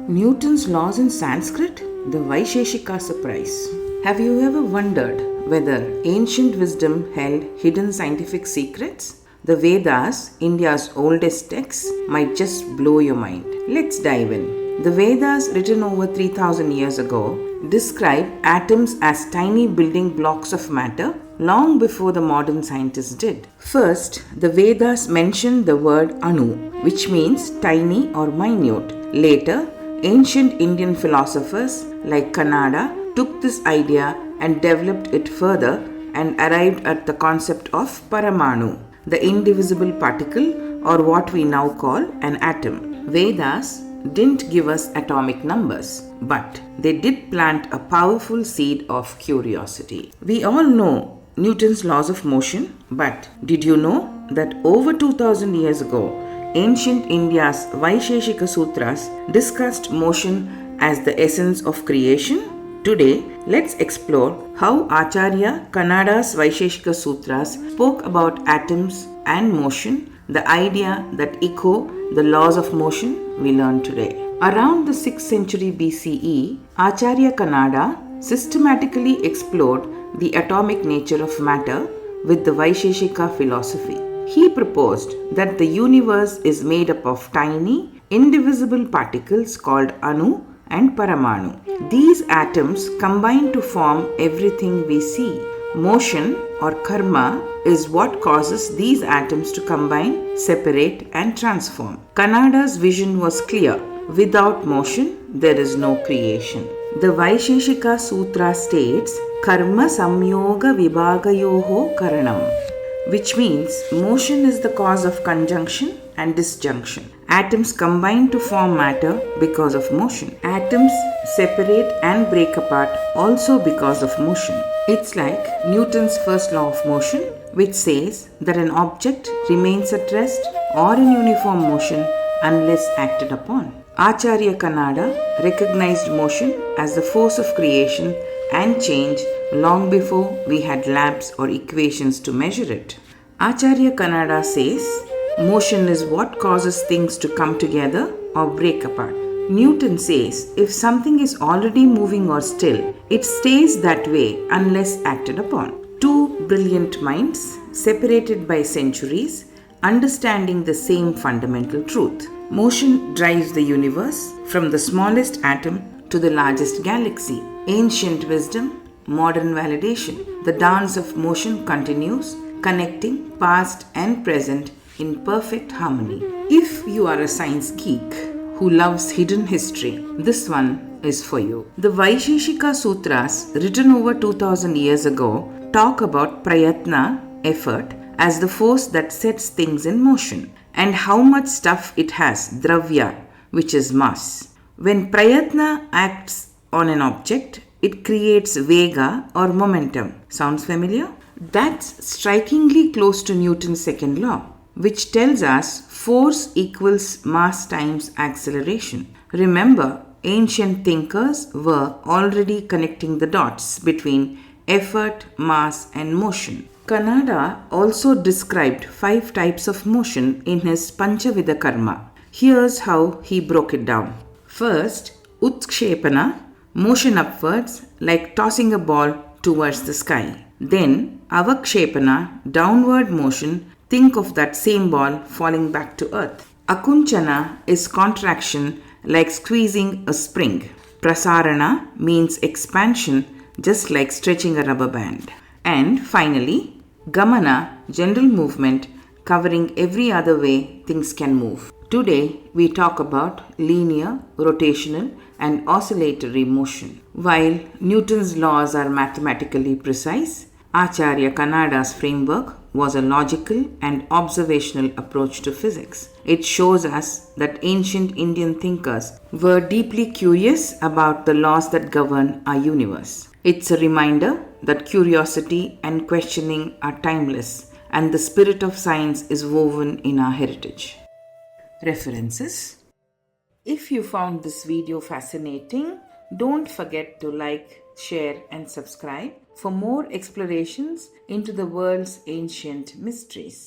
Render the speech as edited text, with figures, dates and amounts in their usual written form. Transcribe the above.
Newton's laws in Sanskrit, the Vaisheshika surprise. Have you ever wondered whether ancient wisdom held hidden scientific secrets? The Vedas, India's oldest text, might just blow your mind. Let's dive in. The Vedas, written over 3000 years ago, describe atoms as tiny building blocks of matter long before the modern scientists did. First, the Vedas mention the word anu, which means tiny or minute. Later, ancient Indian philosophers like Kannada took this idea and developed it further and arrived at the concept of paramanu, the indivisible particle, or what we now call an atom. Vedas didn't give us atomic numbers, but they did plant a powerful seed of curiosity. We all know Newton's laws of motion, but did you know that over 2000 years ago, ancient India's Vaisheshika Sutras discussed motion as the essence of creation? Today, let's explore how Acharya Kannada's Vaisheshika Sutras spoke about atoms and motion, the idea that echo the laws of motion we learn today. Around the 6th century BCE, Acharya Kannada systematically explored the atomic nature of matter with the Vaisheshika philosophy. He proposed that the universe is made up of tiny, indivisible particles called anu and paramanu. These atoms combine to form everything we see. Motion or karma is what causes these atoms to combine, separate, and transform. Kannada's vision was clear. Without motion, there is no creation. The Vaisheshika Sutra states, Karma samyoga vibhagayoho karanam, which means motion is the cause of conjunction and disjunction. Atoms combine to form matter because of motion. Atoms separate and break apart also because of motion. It's like Newton's first law of motion, which says that an object remains at rest or in uniform motion unless acted upon. Acharya Kannada recognized motion as the force of creation and change long before we had labs or equations to measure it. Acharya Kannada says, motion is what causes things to come together or break apart. Newton says, if something is already moving or still, it stays that way unless acted upon. Two brilliant minds, separated by centuries, understanding the same fundamental truth. Motion drives the universe from the smallest atom to the largest galaxy. Ancient wisdom, modern validation. The dance of motion continues, connecting past and present in perfect harmony. If you are a science geek who loves hidden history, this one is for you. The Vaisheshika Sutras, written over 2000 years ago, talk about prayatna, effort, as the force that sets things in motion, and how much stuff it has, dravya, which is mass. When prayatna acts on an object, it creates vega or momentum. Sounds familiar? That's strikingly close to Newton's second law, which tells us force equals mass times acceleration. Remember, ancient thinkers were already connecting the dots between effort, mass, and motion. Kannada also described 5 types of motion in his Panchavidha Karma. Here's how he broke it down. First, Utskshepana, motion upwards, like tossing a ball towards the sky. Then, Avakshepana, downward motion, think of that same ball falling back to earth. Akunchana is contraction, like squeezing a spring. Prasarana means expansion, just like stretching a rubber band. And finally, Gamana, general movement, covering every other way things can move. Today, we talk about linear, rotational, and oscillatory motion. While Newton's laws are mathematically precise, Acharya Kannada's framework was a logical and observational approach to physics. It shows us that ancient Indian thinkers were deeply curious about the laws that govern our universe. It's a reminder that curiosity and questioning are timeless, and the spirit of science is woven in our heritage. References. If you found this video fascinating, don't forget to like, share, and subscribe for more explorations into the world's ancient mysteries.